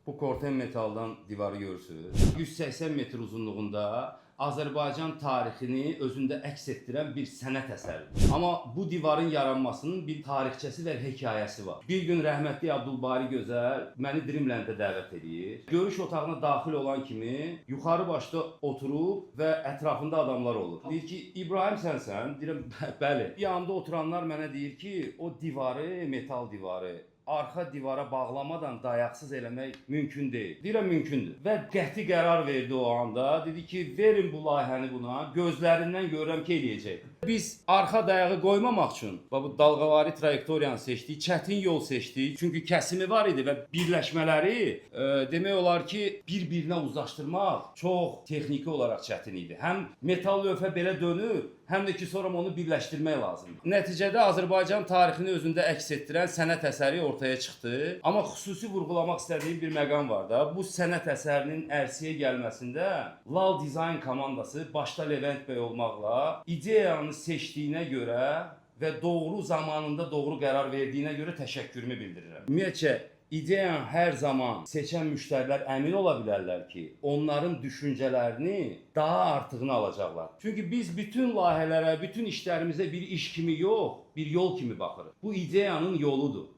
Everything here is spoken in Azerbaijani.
Bu korten metaldan divarı görürsünüz. 180 metr uzunluğunda Azərbaycan tarixini özündə əks etdirən bir sənət əsəridir. Amma bu divarın yaranmasının bir tarixçəsi və hekayəsi var. Bir gün rəhmətli Abdulbari Gözəl məni Dreamland-ə dəvət edir. Görüş otağına daxil olan kimi yuxarı başda oturub və ətrafında adamlar olur. Deyir ki, İbrahim sənsən? Deyirəm, bəli. Yanında oturanlar mənə deyir ki, o divarı, metal divarı arxa divara bağlamadan dayaqsız eləmək mümkün deyil. Deyirəm, mümkündür. Və qəti qərar verdi o anda. Dedi ki, verin bu layihəni buna. Gözlərindən görürəm ki, eləyəcək. Biz arxa dayağı qoymamaq üçün bu dalğavari trayektoriyanı seçdik, çətin yol seçdik. Çünki kəsimi var idi və birləşmələri demək olar ki, bir-birinə uzlaşdırmaq çox texniki olaraq çətin idi. Həm metal lövhə belə dönür, həm də ki, sonra onu birləşdirmək lazımdır. Nəticədə Azərbaycan tarixini özündə əks etdirən sənət əsəri ortaya çıxdı. Amma xüsusi vurğulamaq istədiyim bir məqam var da. Bu sənət əsərinin ərsəyə gəlməsində Lal Dizayn komandası başda Levent bəy olmaqla ideyanı seçdiyinə görə və doğru zamanında doğru qərar verdiyinə görə təşəkkürümü bildirirəm. Ümumiyyətcə, ideyan hər zaman seçən müştərilər əmin ola bilərlər ki, onların düşüncələrini daha artığını alacaqlar. Çünki biz bütün layihələrə, bütün işlərimizə bir iş kimi yox, bir yol kimi baxırıq. Bu ideyanın yoludur.